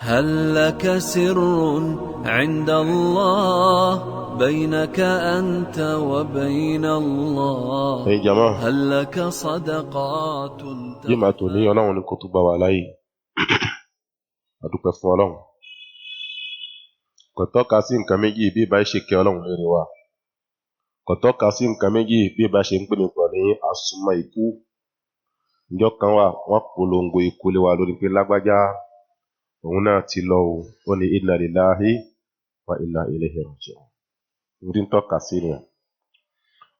هل لك سر عند الله بينك أنت وبين الله ẹ̀yin jama هل لك صدقات yìí máa tò ní ọlọ́run ní kó tó bá wa láyé àdúpẹ́ fún ọlọ́run kò tọ́ka sí nǹkan méjì bí ìbá ṣe kẹ́ ọlọ́run lérè wa kò tọ́ka sí nǹkan méjì bí ìbá ṣe ń pè nípa ní àsùnmọ́ ikú ìjọ kan wà wọ́n polongo ikú lé wa lórí pé lágbájá òun náà ti lọ o ó ní inna lillahi wa inna ilayhi raji'un orí ń tọ́ka sí ni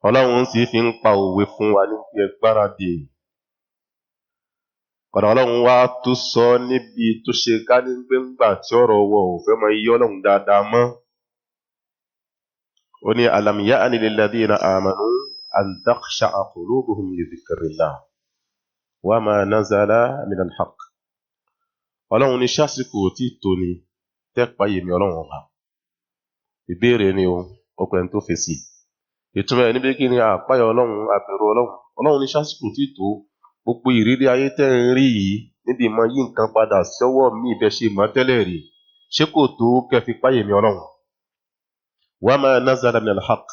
ọlọ́run sì fi ń pa òwe fún wa ní pé gbáradì ọ̀dọ̀ ọlọ́run wá tó sọ níbi tó ṣe ká ní gbẹ́ngbà tí ọ̀rọ̀ wọ ò fẹ́ mọ iye ọlọ́run dáadáa mọ́ ó ní alam ya'ni lilladhina amanu an takhsha'a qulubuhum li dhikrillah wa ma nazala minal haqq ọlọ́run ní sásìkò tí tóni tẹ́pá yèmí ọlọ́run ọba ìbéèrè ni o ọkùnrin tó fèsì ìtumọ̀ ẹ̀ níbi kí ni àpáyọ̀ ọlọ́run àbẹ̀rù ọlọ́run ní sásìkò tí tó gbogbo ìrírí ayé tẹ́ ń rí yìí níbi ìmọ̀ yí nǹkan padà sọ́wọ́ mi ìbẹ̀ ṣe mọ́ tẹ́lẹ̀ rí ṣé kò tó kẹfì páyèmí ọlọ́run wa ma nazala minal haqq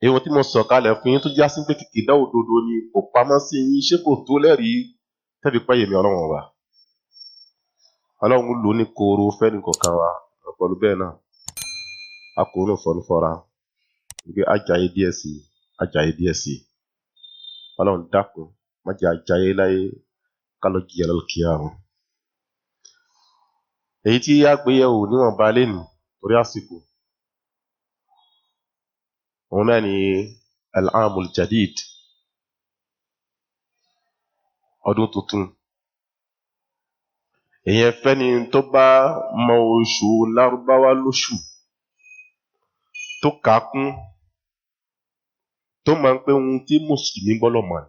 èèwọ̀n tí mo sọ̀ kalẹ̀ fún yín tó já sí pé kìkìdá òdodo ni kò pamọ́ sí yín ṣé kò tó lẹ́rìí tẹ́fì páyèmí ọlọ́run ọba ọlọ́run lò ní kóró fẹ́ni kọ̀ọ̀kan wa pẹ̀lú bẹ́ẹ̀ náà a kò ní fọ́nfọ́ra wípé ajáyé díẹ̀ sí ọlọ́run dákun má jẹ́ ajáyé láyé kálọ̀ jìyà lálùkìyámà èyí tí a gbé yẹ̀wò níwọ̀nba lẹ́nu torí àsìkò òun náà ni al-aamul jadid ọdún tuntun èyàn fẹ́ni tó bá mọ oṣù lárúbáwá lóṣù tó kàákún tó máa ń pé ohun tí mùsùlùmí gbọ́dọ̀ mọ̀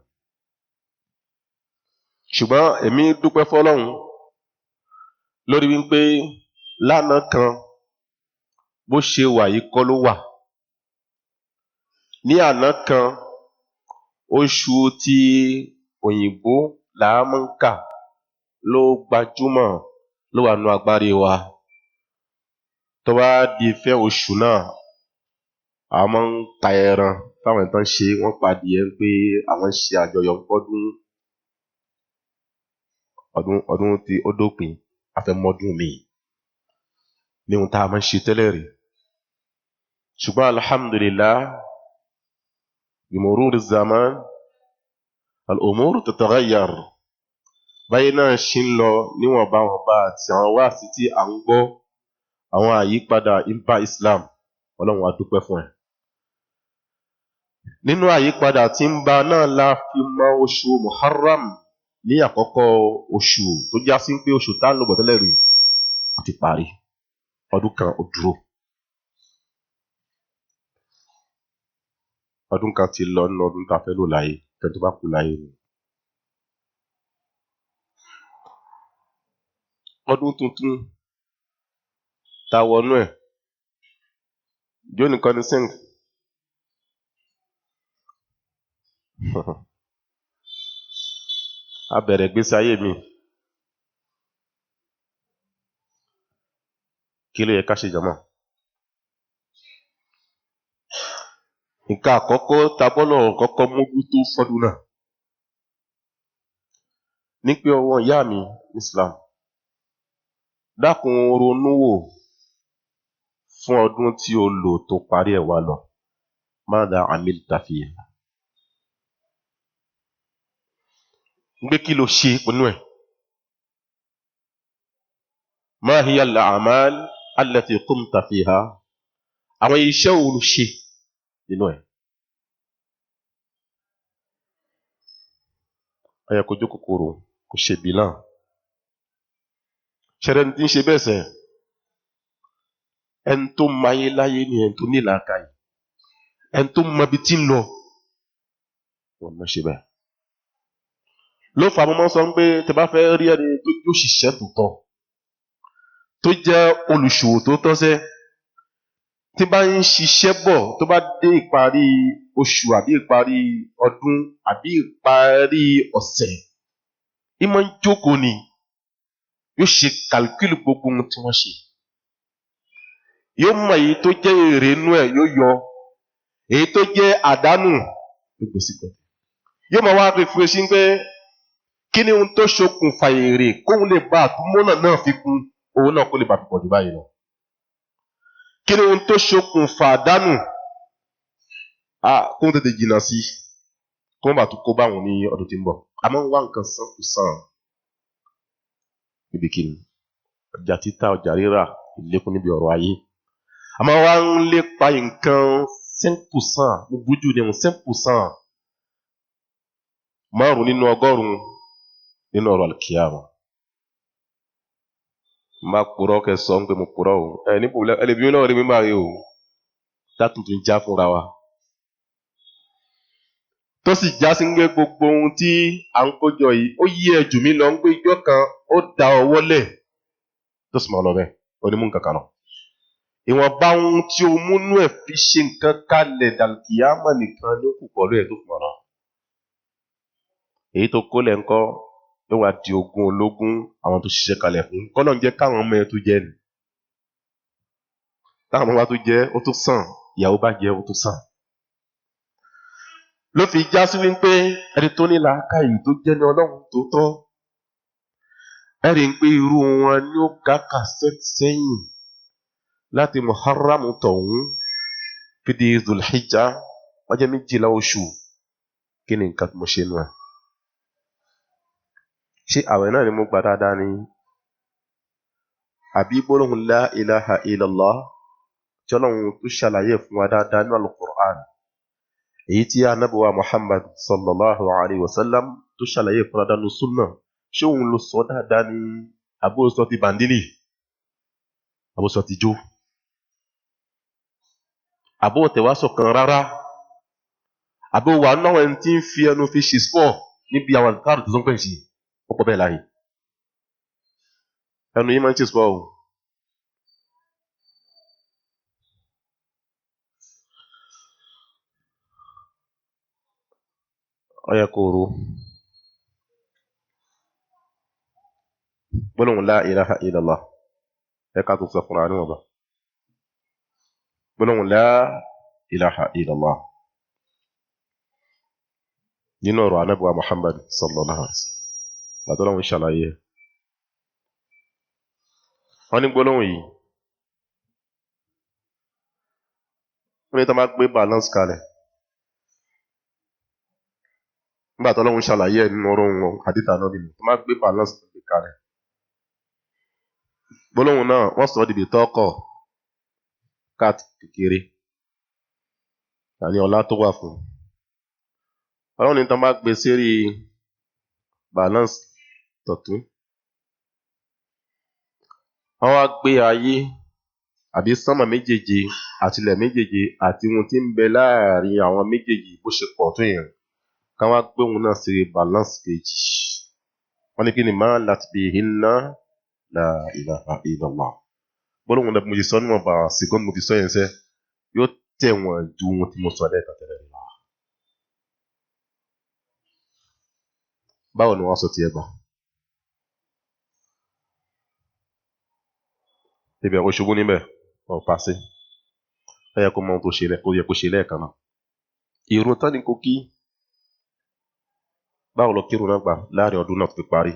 ṣùgbọ́n èmi dúpẹ́ fọ́lọ́run lórí wípé lánàá kan bó ṣe wà yìí kọ́ ló wà ní àná kan oṣù tí òyìnbó làá máa ń kà ló gbajúmọ̀ ló wà nù agbárí wa tó bá di fẹ́ oṣù náà àwọn máa ń ta ẹran táwọn ìtàn ṣe wọ́n padìẹ pé àwọn ṣe àjọyọ̀ ọdún tí ó dópin àfẹ́mọ́dún mi ní ohun tá a máa ń ṣe tẹ́lẹ̀ rí ṣùgbọ́n alhamdulillah bimururi zaman al-umur tataghayyar báyìí náà ṣe ń lọ níwọ̀nba àti àwọn wáàsí tí à ń gbọ́ àwọn àyípadà ìbá Islam ọlọ́run a dúpẹ́ fún ẹ nínú àyípadà tí ń bá náà la fi mọ oṣù Muharram ní àkọ́kọ́ oṣù tó já sí pé oṣù tá ń lò bọ̀ tẹ́lẹ̀ rí ó ti parí ọdún kan ó dúró ọdún kan ti lọ nínú ọdún tá a fẹ́ lò láyé tẹ́ tó bá kú láyé ni ọdún tuntun tá a wọnú ẹ̀ jó nìkan ní sink a bẹ̀rẹ̀ ìgbésí ayé mi kí ló yẹ ká ṣe jàmá nǹkan àkọ́kọ́ tá a gbọ́dọ̀ kọ́kọ́ mójútó fọ́dún náà ní pé ọwọ́ ìyá mi Islam dákun ronú wò fún ọdún tí o lò tó parí ẹ̀ wá lọ mada amilta fiha gbé kí ló ṣe pẹ̀lú ẹ̀ ma hiya al-a'mal allati qumta fiha àwọn iṣẹ́ wo ló ṣe nínú ẹ̀ ẹ̀yẹ kò jókòó kòrò kò ṣe bí náà ṣẹlẹ̀ ní tí ń ṣe bẹ́ẹ̀ sẹ́ ẹni tó mayé láyé ni ẹni tó ní làákàyè ẹni tó mọ ibi tí ń lọ wọn mọ̀ ṣe bẹ́ẹ̀ ló fà mọ́ sọ pé tẹ bá fẹ́ rí ẹni tó jó ṣiṣẹ́ tòótọ́ tó jẹ́ olùṣòwò tó tọ́sẹ́ tí bá ń ṣiṣẹ́ bọ̀ tó bá dé ìparí oṣù àbí ìparí ọdún àbí ìparí ọ̀sẹ̀ ìmọ̀ ń jókòó ni yóò ṣe calcul gbogbo ohun tí wọ́n ṣe yóò mọ èyí tó jẹ́ èrè inú ẹ̀ yóò yọ èyí tó jẹ́ àdánù yóò gbé sí pẹ̀lú yóò máa wá refresh pé kí ni ohun tó ṣokùnfà èrè kóun lè bá àtúmọ̀nà náà fi kún owó náà kó lè bá fi pọ̀ jù báyìí lọ kí ni ohun tó ṣokùnfà àdánù kóun tètè jìnnà sí kóun bá tún kó báwọn ní ọdún tí ń bọ̀ àmọ́ wá nǹkan san kù san níbi kíni ọjà títà ọjà rírà ìlékún níbi ọ̀rọ̀ ayé àmọ́ wá ń lépa nǹkan 5% mo bójú ní 5% márùn nínú ọgọ́rùn-ún nínú ọ̀rọ̀ àlùkìyámà má purọ́ kẹsàn-án pé mo purọ́ o níbo ẹlẹ́bí ó lọ́wọ́ rí mi máa rí o dátùntún já fúnra wa tó sì já sí pé gbogbo ohun tí à ń kójọ yìí ó yí ẹ jù mí lọ ń pé ijọ́ kan ó da ọwọ́ lẹ̀ tó sì máa lọ bẹ́ẹ̀ onímú nǹkan kan lọ ìwọ̀nba ohun tí o múnú ẹ̀ fi ṣe nǹkan kalẹ̀ dàlùkìyámà nìkan ló kù pọ̀ lóye tó fún ọ lọ èyí tó kó lẹ̀ ńkọ́ yóò wá di ogún ológun àwọn tó ṣiṣẹ́ kalẹ̀ fún kọ́nà ń jẹ́ káwọn ọmọ ẹ tó jẹ́ ni táwọn ọmọ wa tó jẹ́ ó tó sàn ìyàwó bá jẹ́ ó tó sàn ló fi já sí wípé ẹni tó ní làákàyè tó jẹ́ ní ọlọ́run tó tọ́ ẹ̀rí ń pé irú wọn ni ó ká kàṣẹ́tì sẹ́yìn láti Muharram tọ̀hún fìdí Zulhijja ọjọ́ 12 oṣù kí ni nǹkan tí mo ṣe nù ẹ̀ ṣé àwẹ̀ náà ni mo gbà dáadáa ni àbí gbólóhùn la ilaha illallah tí ọlọ́run tó ṣàlàyé fún wa dáadáa ní al-Qur'an èyí tí ànábì wa Muhammad sallallahu alayhi wa sallam tó ṣàlàyé fún wa dáadáa ní súnà ṣé òun ló sọ dáadáa ní abóòsọ ti bàndílì abóòsọ ti jó abóòtẹ̀wá sọ̀kan rárá abóòwà náà ẹni tí ń fi ẹnu fi ṣe spọ̀ níbi àwọn àdìkárù tó ń pè sí ọ̀pọ̀ bẹ́ẹ̀ láyé ẹnu yìí máa ń ṣe spọ̀ o ọyẹ kòrò gbólóhùn la ilaha illallah ẹ̀ka tó sọ fúnra níwọ̀n bá gbólóhùn la ilaha illallah nínú ọ̀rọ̀ ànábì wa Muhammad sallallahu alaihi wasallam látọ́lọ́hun ṣàlàyé wọ́n ní gbólóhùn yìí wọ́n ní tó máa gbé balance kalẹ̀ nígbà tọ́lọ́hun ṣàlàyé nínú ọ̀rọ̀ wọn àdìtà náà nínú tó máa gbé balance kalẹ̀ gbólóhùn náà wọ́n sọ dìbì tọ́kọ̀ cat kékeré àní ọlá tó wà fún ọlọ́run ní tó máa gbé sérí balance tọ̀tún wọ́n wá gbé ayé àbí sánmà méjèèjì àtilẹ̀ méjèèjì àti ohun tí ń bẹ láàrin àwọn méjèèjì bó ṣe pọ̀ tó yẹn ká wá gbé ohun náà sí balance kejì wọ́n ní kí ni máa láti bí hinna la ilaha illallah gbólóhùn náà mo ti sọ níwọ̀n bá ṣìgọ́n mo fi sọ yẹn sẹ́ yóò tẹ̀wọ̀n ju ohun tí mo sọ lẹ́ẹ̀kan tẹ́lẹ̀ lọ. báwo ni wọ́n sọ tiẹ̀ gbà ibi ẹ̀kọ́ ṣubú níbẹ̀ ọ̀ pàṣẹ ẹ yẹ kó mọ ohun tó ṣe kó yẹ kó ṣe lẹ́ẹ̀kan náà ìrun tán ni kò kí báwo lọ kírun náà gbà láàrin ọdún náà tó fi parí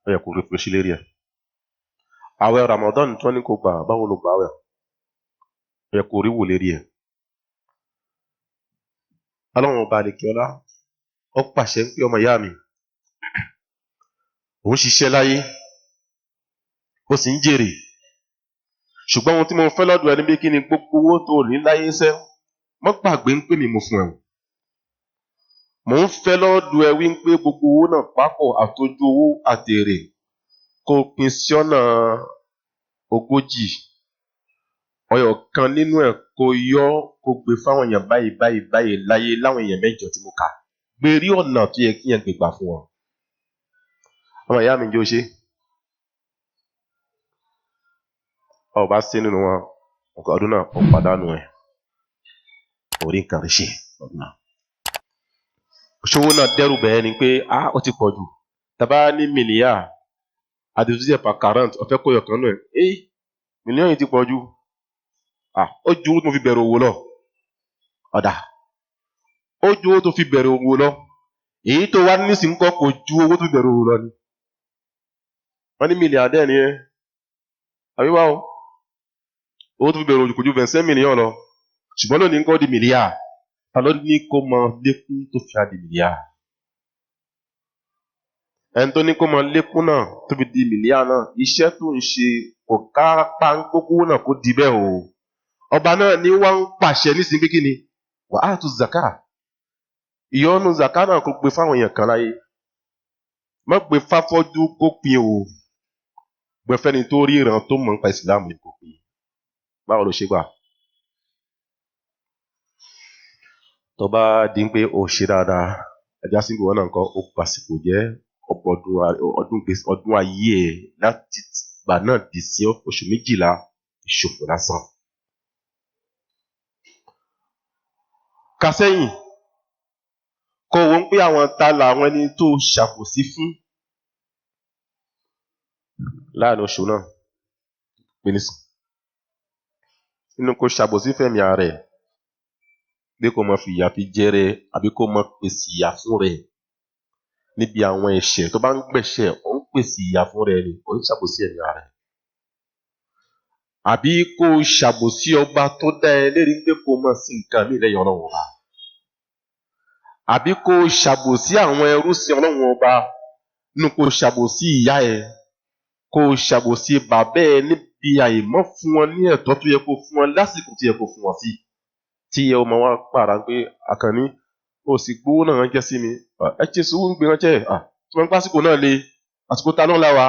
ẹ yẹ kó rí fún ṣílérí ẹ àwẹ̀ Ramadan tán ni kò gbà báwo ló gbà àwẹ̀ ẹ yẹ kó rí wò lérí ẹ Ọlọ́run ọba àlekè ọlá ó pàṣẹ pé ọmọ ìyá mi òun ṣiṣẹ́ láyé ó sì ń jèrè ṣùgbọ́n ohun tí mo fẹ́ lọ́dọ̀ ẹni bí kí ni gbogbo owó tó ní láyé sẹ́ mọ́ gbàgbé ń pè mí mo fún ẹ mò ń fẹ́ lọ́dọ̀ ẹ wí pé gbogbo owó náà papọ̀ àtọ́jú owó àtèrè kó pín sí ọ̀nà 40 ọyọ kan nínú ẹ̀ kó yọ kó gbé fáwọn èèyàn báyìí láyé láwọn èèyàn 8 tí mo kà gbé rí ọ̀nà tó yẹ kí yẹn gbé gbà fún wọn ọmọ ìyá mi jẹ́ ó ṣe ọba sí nínú wọn ọdún náà ó pàdánù ẹ̀ orí nǹkan rí ṣe ọdún náà ṣòwò náà dẹ́rù bẹ́ẹ̀ ni pé ó ti pọ̀ jù Taba ní milliard, à diviser par 40, on fait quoi yọkan náà? Million yìí ti pọ̀ jù. Ó ju owó tó fi bẹ̀rẹ̀ òwò lọ. Ọ̀dà. Ó ju owó tó fi bẹ̀rẹ̀ òwò lọ. Èyí tó wá nísìnyí kọ́ kò ju owó tó fi bẹ̀rẹ̀ òwò lọ ni. Wọ́n ní milliardaire ni ẹ́. Àbí wá o? Owó tó fi bẹ̀rẹ̀ òwò kò ju 25 million lọ. Ṣùgbọ́n lónìí ń kọ́ di milliard. Ta ló ní kó mọ lékún tó fi á di milliard? Ẹni tó ní kó mọ lékún náà tó fi di milliard náà, iṣẹ́ tó ń ṣe kò ká páńkókó náà kó di bẹ́ẹ̀ o. Ọba náà ní wọ́n ń pàṣẹ nísìnyí pé kí ni? Wà á tu zaka. Ìyọ́nú zaka náà kò gbé fáwọn èèyàn kan láyé. Má gbé fáfọ́jú kó pin o. Gbẹ̀fẹ́ni tó rí ìran tó mọ̀ nípa ìsìlámù kò pin. Báwo ló ṣe gbà? Tó bá di pé o ṣe dáadáa, ẹja sí ìgbìwọ́n náà kọ́ ó pàṣípò jẹ́ ọdún ayé ẹ̀ láti gbà náà di sí oṣù 12 ìṣòfò lásán. Kásẹ́yìn, kò wọ́n pé àwọn ta làwọn ẹni tó ṣàbòsí fún láàrin oṣù náà. Nínú kó ṣàbòsí fẹ̀mí ara ẹ̀, bí kò mọ fìyà fi jẹrẹ àbí kò mọ pèsè ìyà fún rẹ̀ níbi àwọn ẹ̀ṣẹ̀ tó bá ń gbẹ̀ṣẹ̀ ó ń pèsè ìyà fún rẹ̀ ni ó ń ṣàbòsí ẹ̀mí ara ẹ̀. Àbí kò ṣàbòsí ọba tó dá ẹ lérí pé kò mọ̀ sí nǹkan mí lẹ́yìn Ọlọ́run ọba. Àbí kò ṣàbòsí àwọn ẹrú sí Ọlọ́run ọba nínú kò ṣàbòsí ìyá ẹ, kò ṣàbòsí bàbá ẹ níbi àìmọ́ fún wọn ní ẹ̀tọ́ tó yẹ kó fún wọn lásìkò tó yẹ kó fún wọn sí. Tí ẹ ọmọ wa pààrà pé Àkànní ó sì gbówó náà ránṣẹ́ sí mi, ẹ ṣe sùúrù ń gbé ránṣẹ́, tí wọ́n ń pásìkò náà le àsìkò ta ló ń la wa.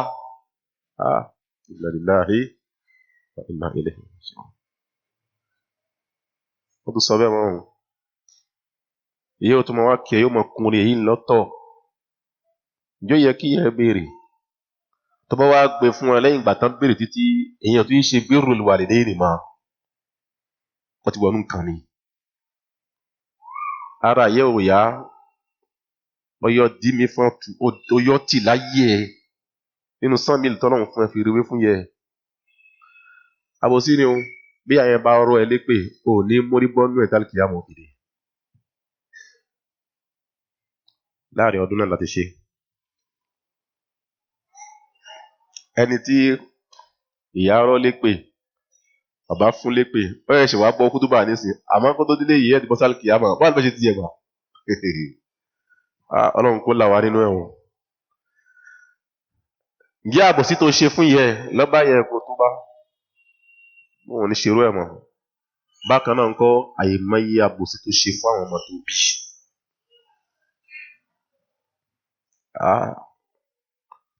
Inna lillahi wa inna ilayhi raji'un. Ó tún sọ bẹ́ẹ̀ mọ́ òun. Èyí ò tún mọ wá kí ẹ yóò mọ kunrin èyí lọ́tọ̀. Ǹjọ́ yẹ kí ẹ béèrè. Tó bá wá gbé fún ẹ lẹ́yìn ìgbà tán béèrè títí èèyàn tó yí ṣe birrul walidayni mọ́. Wọ́n ti wọnú nǹkan ni. Ara yẹ ò yá. Ọyọ dí mi fún oyọ tì láyé ẹ. Nínú 100 mil tọ́lọ́run fún ẹ fi rewé fún yẹ. Àbòsí ni o. Bí àyẹ̀ bá rọ ẹ lépè, ò ní mórí bọ́nú ẹ̀ tálíkì àmọ́ òkèdè. Láàrin ọdún náà láti ṣe. Ẹni tí ìyá rọ lépè, bàbá fún lépè, ó yẹ ṣe wá bọ́ kútúbà nísìn, àmọ́ kó tó délé yìí ẹ̀ ti bọ́ sálíkì àmọ́, báwo ni bá ṣe ti ẹ̀gbà? Ọlọ́run kó là wá nínú ẹ̀wọ̀n. Ǹjẹ́ àbòsí tó ṣe fún yẹ lọ́bá yẹ kó tó bá? Wọ́n ní ṣerú ẹ̀ mọ́. Bákan náà ń kọ́ àìmọye àbòsí tó ṣe fún àwọn ọmọ tó bí.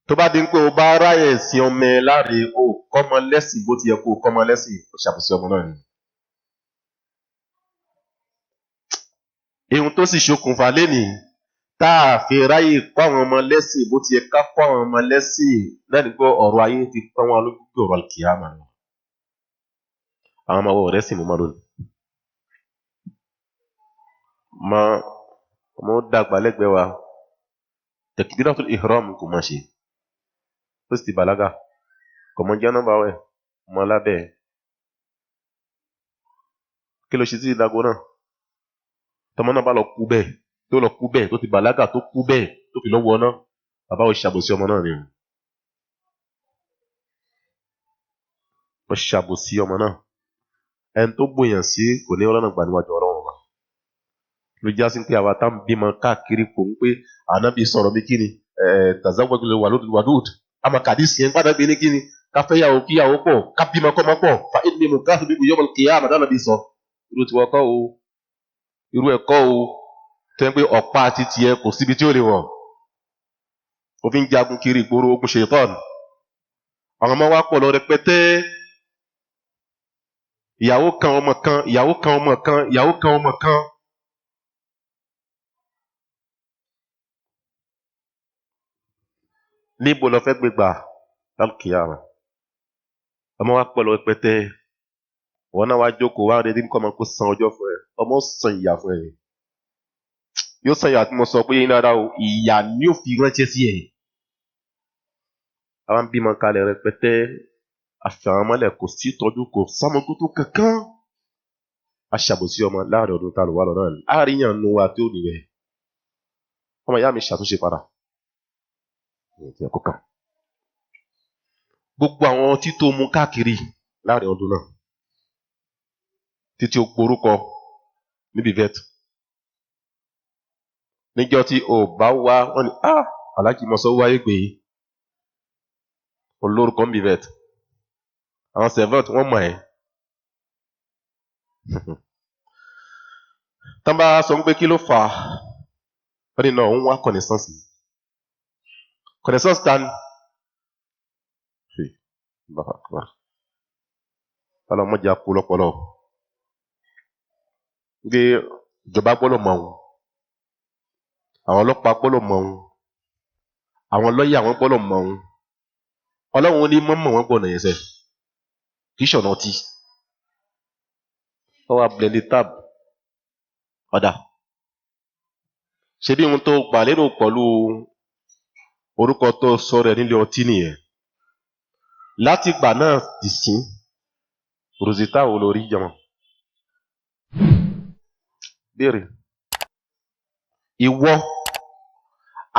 Tó bá di pé o bá ráyè sí ọmọ ẹ láre, o kọ́mọ lẹ́sìn bó ti yẹ kó o kọ́mọ lẹ́sìn, o ṣàbòsí ọmọ náà ni. Ohun tó sì ṣokùnfà lénìí tá a fi ráyè kọ́ àwọn ọmọ lẹ́sìn bó ti yẹ ká kọ́ àwọn ọmọ lẹ́sìn lẹ́nu pé ọ̀rọ̀ ayé ti tán wọn lójú ọ̀rọ̀ àlùkìyámà lọ. Àwọn ọmọ ọwọ́ rẹ̀ sì mú mọ́ lónìí. Ọmọ dàgbà lẹ́gbẹ̀ẹ́ wa, takbiratul ihram kò mọ̀ ṣe. Ó sì ti bàlágà, kò mọ jẹ́ nọ́mbà wẹ̀, ọmọ lábẹ́ ẹ̀. Kí ló ṣe sí ìdágó náà? Tọmọ náà bá lọ kú bẹ́ẹ̀, tó ti bàlágà tó kú bẹ́ẹ̀, tó fi lọ́wọ́ náà, bàbá ò ṣàbòsí ọmọ náà ni. Ó ṣàbòsí ọmọ náà. Ẹni tó gbòyàn sí kò ní ọlọ́nà gbà níwájú Ọlọ́run wa. Ló já sí pé àwa tá ń bímọ káàkiri kò ń pé ànábì sọ̀rọ̀ bí kíni tazawwajul wadud. Àmọ́ kàdísì yẹn gbádùn bí ní kíni ká fẹ́ yàwó kíyàwó pọ̀, ká bímọ kọ́ mọ́ pọ̀, fa inni mukaththirun bikum yawmal qiyamah ànábì sọ. Irú tiwọn kọ́ o. Irú ẹ̀kọ́ o. Tẹ́ pé ọ̀pá àti tiẹ̀ kò síbi tí ó lè wọ̀. Ó fi ń jagun kiri ìgboro ogun ṣètọ́n. Àwọn ọmọ wa pọ̀ lọ rẹpẹtẹ. Ìyàwó kan ọmọ kan, ìyàwó kan ọmọ kan, ìyàwó kan ọmọ kan. Níbo lọ fẹ́ gbégbà lálùkìyámà? Ọmọ wa pọ̀ lọ rẹpẹtẹ. Wọ́n náà wá jókòó wá retí kọ́ ọmọ kó san ọjọ́ fún ẹ. Ọmọ san ìyà fún ẹ. Yóò san ìyà tí mo sọ pé yín dáadáa o, ìyà ni ó fi ránṣẹ́ sí ẹ. àwọn bímọ kalẹ̀ rẹpẹtẹ àfihàn mọ́lẹ̀ kò sí tọ́jú kò sámọ́gótó kankan aṣàbòsí ọmọ láàrin ọdún tá a lò wá lọ náà ni àríyàn nu wa tí ó nìyẹn ọmọ ìyá mi ṣàtúnṣe padà gbogbo àwọn títò mú káàkiri láàrin ọdún náà títí ó porúkọ níbi vet níjọ́ tí o bá wá wọn ni aláàjì mọ́sọ́ wáyé pé olórúkọ níbi vet àwọn servant wọ́n mọ̀ ẹ́ tán bá sọ pé kí ló fà á wọ́n ní náà òun wá connaissance ta ni ọlọ́mọdé akú lọ́pọ̀lọ́ gbé ìjọba gbọ́dọ̀ mọ̀ òun àwọn ọlọ́pàá gbọ́dọ̀ mọ̀ òun àwọn lọ́ọ̀yà wọn gbọ́dọ̀ mọ̀ òun ọlọ́run ní mọ́mọ́ wọn gbọ́dọ̀ yẹn sẹ́ kì í ṣọ̀nà ọtí ọwọ́ abúlé tab ọ̀dà ṣe bí ohun tó gbà lérò pẹ̀lú orúkọ tó sọ rẹ̀ nílé ọtí nìyẹn láti gbà náà dì sí rosita wo lórí jẹmọ béèrè ìwọ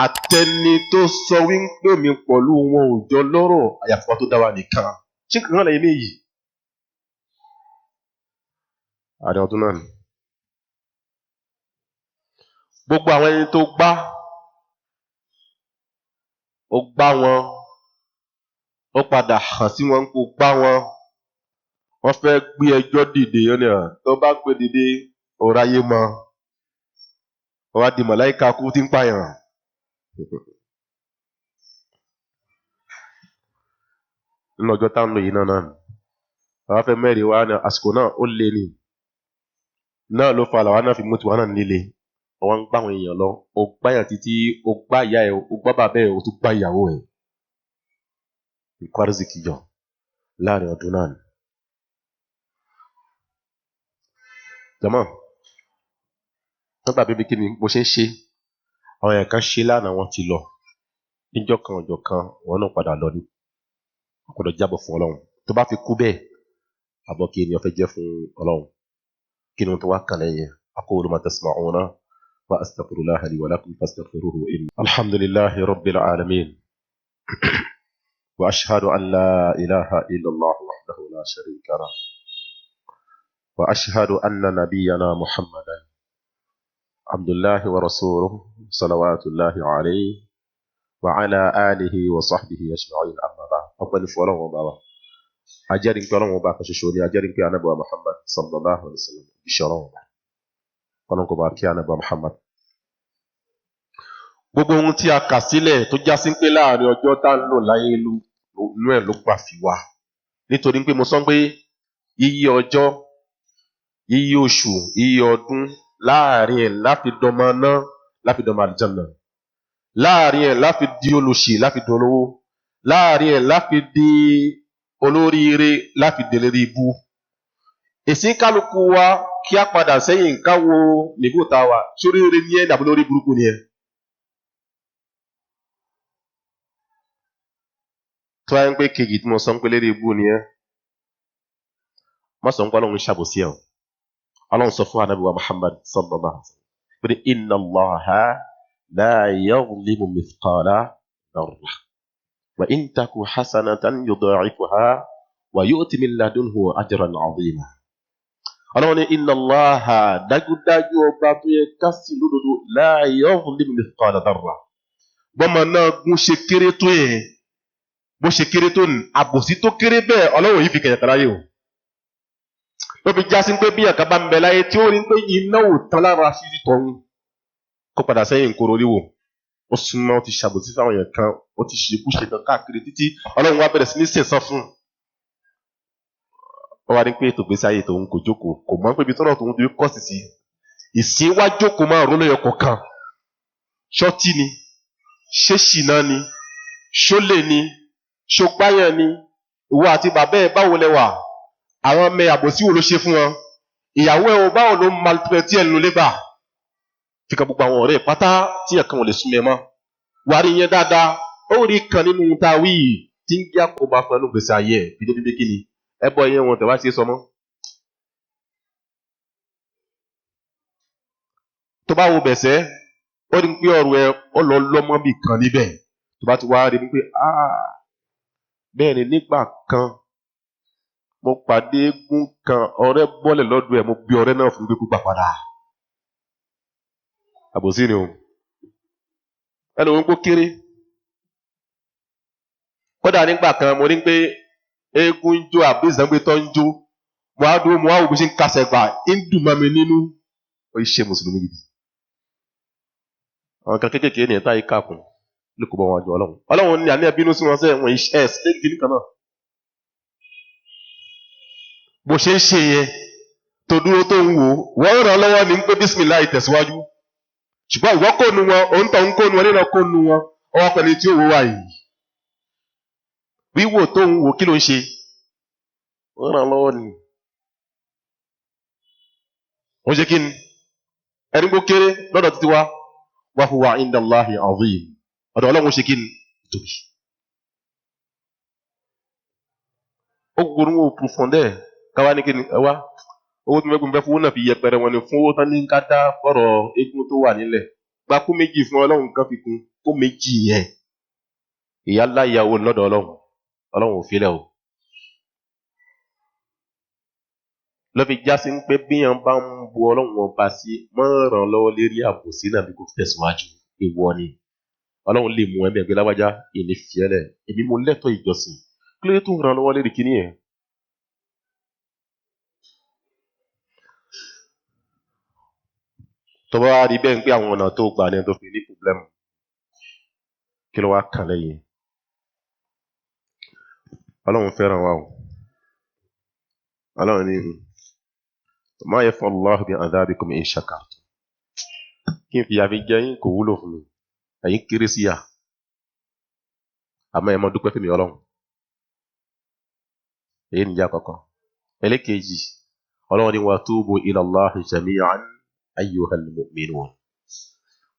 àtẹni tó sọ wípé mi pẹ̀lú wọn ò jọ lọ́rọ̀ àyàfọ́ tó dá wa nìkan ṣé kankan lẹ́yìn méjì àrẹ ọdún náà ni gbogbo àwọn ẹni tó gbá ó gbá wọn ó padà hàn sí wọn kó gbá wọn wọ́n fẹ́ gbé ẹjọ́ dìde yẹn tó bá gbé dìde ọ̀rọ̀ ayé mọ́ ọ̀rọ̀ di màláíkà kú tí ń pààyàn nínú ọjọ́ táwọn lò yìí náà ni àwọn afẹ́ mẹ́rin wá ní àsìkò náà ó lé ní náà ló fa làwọn náà fi mú tiwọn náà nílé àwọn ń gbá àwọn èèyàn lọ ó gbáyàn títí ó gbá ìyá ẹ̀ ó gbá bàbá ẹ̀ ó tún gbá ìyàwó ẹ̀ ìkwárìsì kìjọ láàrin ọdún náà ni. jọmọ nígbà bíbí kí ni bó ṣe ń ṣe àwọn èèyàn kan ṣe lánàá wọn ti lọ níjọ́ kan ọjọ́ kan wọn náà padà lọ ní wọn gbọ́dọ̀ jábọ̀ fún Ọlọ́run tó bá fi kú bẹ́ẹ̀ àbọ̀ kí ènìyàn fẹ́ jẹ́ fún Ọlọ́run kí ni wọn tó wá kàn lẹ́yìn aqulu ma tasma'una wa astaghfirullaha li wa lakum fastaghfiruhu alhamdulillahi rabbil alamin wa ashhadu an la ilaha illallah wahdahu la sharika lah وأشهد أن نبينا محمدا عبد الله ورسوله صلوات الله عليه وعلى آله وصحبه أجمعين أما بعد أقبل فولان وبابا أجارين فولان وبابا كششوني أجارين في أنبوى محمد صلى الله عليه وسلم بشران فولان كبار كي أنبوى محمد gbogbo ohun tí a kà sílẹ̀ tó já sí pé láàrin ọjọ́ tá ń lò láyé inú ẹ̀ ló gbà fi wá nítorí pé mo sọ pé yíyí ọjọ́ yíyí oṣù yíyí ọdún láàrin ẹ̀ láfi dọmọ náà láfi dọmọ àlùjánnà láàrin ẹ̀ láfi di olòṣì láfi di olówó láàrin ẹ̀ láfi di olóríire láfi délé ibú èsì kálukú wa kí a padà sẹ́yìn káwo nígbò tá a wà sóríire ní ẹ̀ dàbí lórí burúkú ni ẹ̀ tó wáyé ń pé kejì tí mo sọ ń pé lérí ibú ni ẹ̀ má sọ ń pé Ọlọ́run ṣàbòsí ẹ̀ Ọlọ́run sọ fún Ànábì wa Muhammad sallallahu alaihi wasallam pé inna Allaha la yadhlimu mithqala dharra wa in taku hasanatan yudha'ifuha wa yu'ti min ladunhu ajran 'azima. Ọlọ́run ní inna Allaha dájúdájú ọba tó yẹ ká sí lódodo la yadhlimu mithqala dharra bọ́mọ náà gún ṣe kéré tó yẹ bó ṣe kéré tó ní àbòsí tó kéré bẹ́ẹ̀ Ọlọ́run yìí fi kẹ̀yẹ̀ tẹ́lá yìí o ló fi já sí pé bí ẹ̀ka bá ń bẹ láyé tí ó rí pé iná ò tán lára ṣíṣí tọ̀hún kó padà sẹ́yìn kóró oríwò ó súnmọ́ ó ti ṣàbòsí fáwọn èèyàn kan ó ti ṣekú ṣe kan káàkiri títí Ọlọ́run wá bẹ̀rẹ̀ sí ní sẹ̀sán fún un ó wá rí pé ètò ìgbésí ayé tòun kò jókòó kò mọ̀ pé ibi tọ́lọ̀ tòun ti kọ́sì sí ìsìn wá jókòó máa rólé ọkọ̀ kan ṣọ́tí ni ṣé ṣìnà ni ṣólè ni ṣogbáyàn ni ìwọ àti bàbá ẹ̀ báwo lẹ wà àwọn ọmọ àbòsí wo ló ṣe fún wọn ìyàwó ẹ̀ báwo ló maltraite ẹ̀ nínú lébà fi kan gbogbo àwọn ọ̀rẹ́ pátá tí ẹ̀kan ò lè súnmọ́ ẹ mọ́ wà á rí yẹn dáadáa ó rí kan nínú ta wí tí ń jẹ́ àkóbá fún ẹnu gbèsè ayé ẹ̀ fi débi kí ni ẹbọ yẹn wọn tẹ̀ wá sí sọmọ́. tó bá wo bẹ̀sẹ̀ ó ní pé ọ̀rọ̀ ẹ ó lọ lọ́mọ bì kan níbẹ̀ tó bá ti wá rí ni pé bẹ́ẹ̀ ni nígbà kan mo pàdé eégún kan ọ̀rẹ́ bọ́lẹ̀ lọ́dún ẹ̀ mo bí ọ̀rẹ́ náà fún pé kó gbà padà. àbòsí ni o ẹnu òun kó kéré kódà nígbà kan mo ní pé eégún ń jó àbí ìsàngbé tó ń jó mo á dúró mo á wò bí ṣe ń kásẹ̀ gbà ń dùn mọ́ mi nínú ó ṣe mùsùlùmí gidi. àwọn kan kéékèèké ní ẹ̀ta yìí kàkùn ló kó bọ́ wọn jọ ọlọ́run ní àní ẹ̀bínú sí wọn sẹ́ wọn iṣẹ́ ẹ̀ sílẹ̀ gidi kan náà. bó ṣe ń ṣe yẹn tó dúró tó ń wò wọ́n ràn lọ́wọ́ ní pé bísímìláì tẹ̀síwájú ṣùgbọ́n ìwọ́ kò nu wọn òun tó ń kó nu wọn nínú kó nu wọn ọwọ́ pẹ̀lú tí ó wò wá yìí wíwò tó ń wò kí ló ń ṣe wọ́n ràn lọ́wọ́ ni ó ṣe kí ni ẹni gbó kéré lọ́dọ̀ títí wá wa huwa inda Allahi azim ọ̀dọ̀ ọlọ́run ṣe kí ni tóbi. ó gbogbo owó pùfọ̀ndẹ̀ káwá ní kí ni ẹ wá owó tí mẹ́gun fẹ́ fún owó náà fi yẹpẹrẹ wọn ni fún owó tán ní ká dá fọ́rọ̀ eégún tó wà nílẹ̀ gba kó méjì fún ọlọ́run kan fi kún kó méjì yẹn ìyá ńlá ìyàwó lọ́dọ̀ ọlọ́run ò fi lẹ̀ o. lọ́fi já sí pé bí yẹn bá ń bu ọlọ́run ọba sí máa ràn lọ́wọ́ lérí àbòsí náà bí kò tẹ̀síwájú ìwọ ni ọlọ́run lè mú ẹ̀mí ẹ̀gbẹ́ láwájá ìní fiẹ́lẹ̀ èmi mo lẹ́tọ̀ọ́ ìjọsìn kí ló dé tó ràn lọ́wọ́ lérí kíní yẹn. tó bá rí bẹ́ẹ̀ ń pé àwọn ọ̀nà tó gbà ní ẹ̀ tó fi ní pọ́blẹ́mù kí ló wá kàn lẹ́yìn. ọlọ́run fẹ́ràn wa o ọlọ́run ní ma yaf'alullahu bi'adhabikum in shakartum kí n fi àfi jẹ yín kò wúlò fún mi ẹ̀yin kéré sí yà àmọ́ ẹ mọ dúpẹ́ fún mi ọlọ́run èyí nìyà kọ̀ọ̀kan. ẹlẹ́kejì ọlọ́run ní wa tubu ila Allahi jami'an ayyuhal mu'minun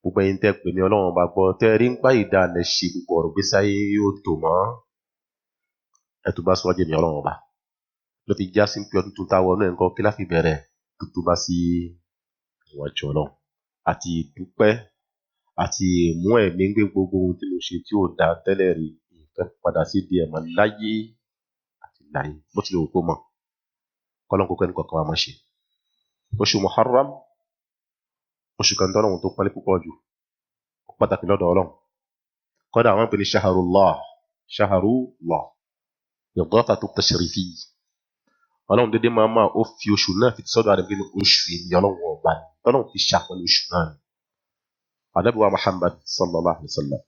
gbogbo ẹ̀yin tẹ́ pè mí ọlọ́run bá gbọ́ tẹ́ rí ń pa ìdáná ṣe gbogbo ọ̀rọ̀ gbèsè ayé yóò tó mọ́ ẹtù bá sọ́jú mi ọlọ́run ọba ló fi já sí pé ọdún tó táwọn ọdún ẹ̀ńkọ́ kí láfi bẹ̀rẹ̀ tó bá sí ìwájú ọlọ́run àti ìdúpẹ́ àti ìmú ẹ̀mí gbé gbogbo ohun tí mo ṣe tí ò dá tẹ́lẹ̀ rí ìfẹ́ padà sí di ẹ̀mọ́ láyé àti láyé bó tilẹ̀ wò kó mọ̀ kọ́lọ́n kókó ẹnì kọ̀ọ̀kan wa máa ṣe. oṣù Muharram oṣù kan tó ọlọ́run tó pálí púpọ̀ jù pàtàkì lọ́dọ̀ ọlọ́run kọ́dà àwọn pè ní shaharullah ìdọ́fàtò tashrifi ọlọ́run dédé máa ó fi oṣù náà fi sọ́dọ̀ àdébí ní oṣù èmi ọlọ́run ọba ni ọlọ́run fi ṣàpọ̀lẹ̀ oṣù náà ni. ànábì wa Muhammad sallallahu alayhi wa sallam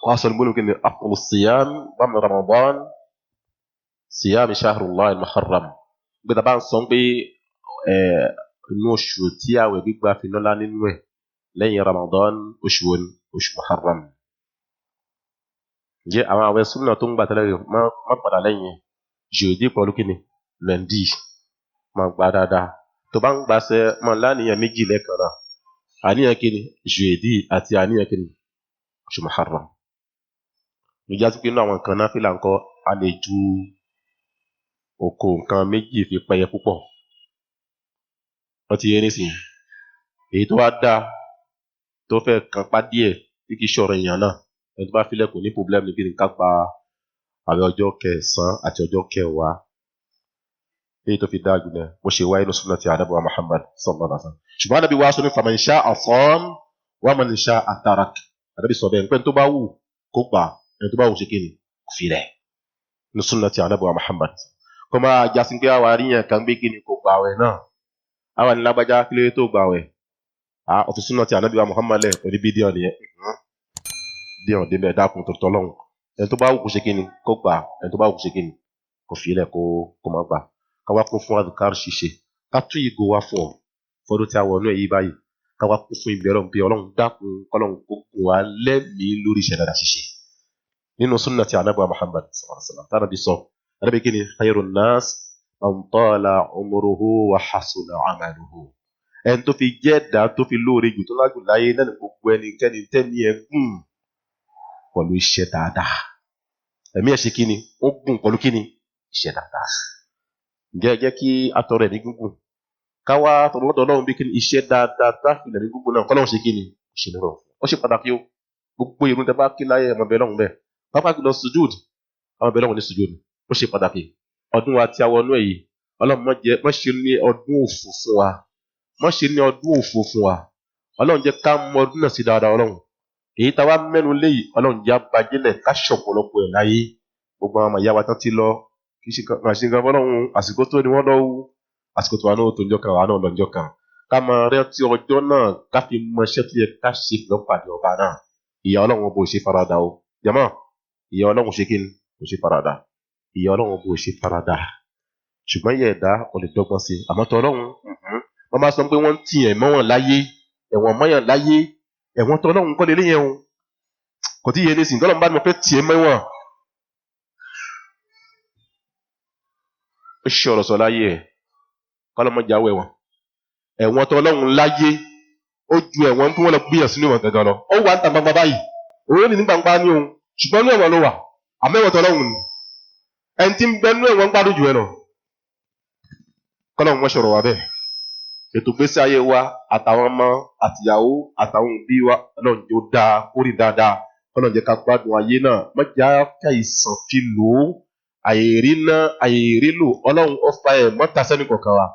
wọ́n sọ ní gbólóhùn kí ni afdalu siyam ba'da Ramadan siyam shahrullah al-muharram gbẹdà bá ń sọ pé inú oṣù tí àwẹ̀ gbígbà fi lọ́lá nínú ẹ̀ lẹ́yìn Ramadan oṣù wo ni oṣù Muharram. Ǹjẹ́ àwọn àwẹ̀ súnà tó ń gbà tẹ́lẹ̀ rẹ̀ má padà lẹ́yìn jeudi pẹ̀lú kíni lundi máa gbà dáadáa tó bá ń gbàṣẹ máa láníyàn méjì lẹ́ẹ̀kan náà àníyàn kíni jeudi àti àníyàn kíni oṣù Muharram. Ìjà sí pé inú àwọn nǹkan náà fi là ń kọ́ a lè ju oko nǹkan méjì fi pẹyẹ púpọ̀ wọ́n ti yé nísìnyí èyí tó wá dáa tó fẹ́ kan pa díẹ̀ tí kì í ṣọ̀rọ̀ èèyàn náà ẹni tó bá filẹ̀ kò ní problem níbi ní ká gba àwẹ̀ ọjọ́ kẹsàn-án àti ọjọ́ kẹwàá èyí tó fi dáa jù náà bó ṣe wáyé ní sunnah ti ànábì wa Muhammad sallallahu alaihi wasallam ṣùgbọ́n ànábì wa sọ ní faman sha'a sam wa man sha'a tarak ànábì sọ bẹ́ẹ̀ nípa ẹni tó bá wù kó gbà ẹni tó bá wù ṣe kí ni kò fi rẹ̀ ní sunnah ti ànábì wa Muhammad kó máa jásí pé àwa àríyàn kan gbé kí ni kò gbà àwẹ̀ náà àwa ní lágbájá kí ló tó gbà àwẹ̀ ọ̀tún sunnah ti ànábì wa Muhammad lẹ̀ oní bídíọ̀ nìyẹn díẹ̀ ọ̀dẹ́ bẹ́ẹ̀ dákun tó tọ́ lọ́hùn ẹni tó bá wù kó ṣe kí ni kó gbà ẹni tó bá wù kó ṣe kí ni kó fi ilẹ̀ kó má gbà ká wá kún fún adhkar ṣíṣe ká tún ìgò wá fún ọ fọdún tí a wọ̀ ọ́nú ẹ̀ yí báyìí ká wá kún fún ìbẹ̀rẹ̀ bí ọlọ́run dákun kọ́lọ́run kó gùn wá lẹ́mìí lórí iṣẹ́ dáadáa ṣíṣe nínú sunnah ti ànábì wa Muhammad sallallahu alaihi wasallam tánàbí sọ ànábì kí ni khayrun nas man tala umruhu wa hasuna amaluhu ẹni tó fi jẹ́ ẹ̀dá tó fi lóore jù tó lágùn láyé náà ní gbogbo ẹnikẹ́ni tẹ́ni ẹ̀ gùn pẹ̀lú iṣẹ́ dáadáa ẹ̀mí ẹ̀ ṣe kíni ó gùn pẹ̀lú kíni iṣẹ́ dáadáa. Jẹ́ kí atọrọ ẹ̀mí gígùn káwá tọ̀lọ́dọ̀ Ọlọ́run bí kíni iṣẹ́ dáadáa táfi ẹ̀mí gígùn náà kọ́lọ́run ṣe kíni ṣe lọ́rọ̀ ó ṣe pàtàkì ó gbogbo ìrun tẹ́ bá kí láyé ọmọ bẹ́ẹ̀ lọ́hùn bẹ́ẹ̀ pápá kí lọ sujud ọmọ bẹ́ẹ̀ lọ́hùn ní sujud ó ṣe pàtàkì ọdún wa tí a wọnú ẹ̀ yìí Ọlọ́run má ṣe ní ọdún òfò fún wa má ṣe ní ọdún òfò fún wa Ọlọ́run jẹ́ ká mọ ọdún náà sí dáadáa Ọlọ́run èyí tá a wá mẹ́nu léyìí Ọlọ́run jẹ́ abajẹ́lẹ̀ ká ṣọ̀pọ̀lọpọ̀ ẹ̀ láyé gbogbo àwọn ọmọ ìyá wa tán ti lọ kì í ṣe kan fọlọ́run àsìkò tó ni wọ́n lọ́wọ́ àsìkò tó wà náà tó ń jọ kan wà náà lọ́jọ́ kan ká máa rántí ọjọ́ náà ká fi mọ iṣẹ́ tó yẹ ká ṣe lọ́pàdé ọba náà ìyà Ọlọ́run bó ṣe farada o jàmá ìyà Ọlọ́run ṣe kí ni kò ṣe farada ìyà Ọlọ́run bó ṣe farada ṣùgbọ́n ìyà ẹ̀dá kò lè dọ́gbọ́n sí àmọ́ tó Ọlọ́run wọ́n máa sọ pé wọ́n ń tì ẹ̀ mọ́wọ̀n láyé ẹ̀wọ̀n mọ́yàn láyé ẹ̀wọ̀n tó Ọlọ́run kọ́ lélẹ́ yẹn o kò tí yé ní sìn tọ́lọ́run bá mi fẹ́ tì ẹ̀ mọ́wọ̀n ó ṣe ọ̀rọ̀ sọ láyé ẹ̀ kọ́lọ́mọjà wẹ̀wọ̀n ẹ̀wọ̀n tó Ọlọ́run láyé ó ju ẹ̀wọ̀n tí wọ́n lọ gbìyànjú sínú ìwọ̀n gangan lọ ó wà ń ta gbangba báyìí òun ní gbangba ní òun ṣùgbọ́n ní ẹ̀wọ̀n ló wà àmọ́ ẹ̀wọ̀n tó Ọlọ́run ni ẹni tí ń bẹ nínú ẹ̀wọ̀n ń gbádùn jù ẹ lọ kọ́lọ́run wọ́n ṣọ̀rọ̀ wa bẹ́ẹ̀ ètò ìgbésí ayé wa àtàwọn ọmọ àtìyàwó àtàwọn òbí wa Ọlọ́run jẹ́ ó dáa kórè dáadáa Ọlọ́run jẹ́ ká gbádùn ayé náà má jẹ́ àìsàn fi lò ó àìrí náà àìrí lò Ọlọ́run ọ̀fà ẹ̀ mọ́ta sẹ́ni kọ̀ọ̀kan wa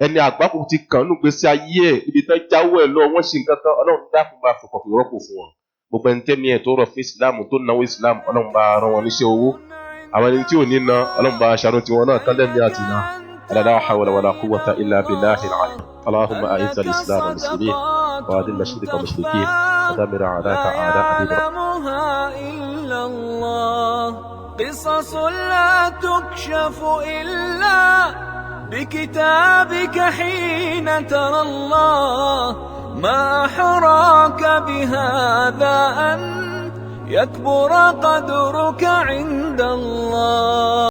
ẹni àgbákò ti kàn nínú ìgbésí ayé ẹ̀ ibi tán jáwọ́ ẹ̀ lọ wọ́n ṣe nǹkan tán Ọlọ́run dákun bá fòkàn fi rọ́pò fún wọn gbogbo ẹni tẹ́mi ẹ̀ tó rọ̀ fún Islam tó náwó Islam Ọlọ́run bá rán wọn níṣẹ́ owó àwọn ẹni tí ò ní ná Ọlọ́run bá aṣàánú tiwọn náà kán lẹ́mí àti iná la hawla wala quwwata illa billahi al-ali اللهم أعز الإسلام والمسلمين وأذل الشرك والمشركين ودمر أعداءك أعداء دينك قصص لا تكشف إلا بكتابك حين ترى الله ما أحراك بهذا أن يكبر قدرك عند الله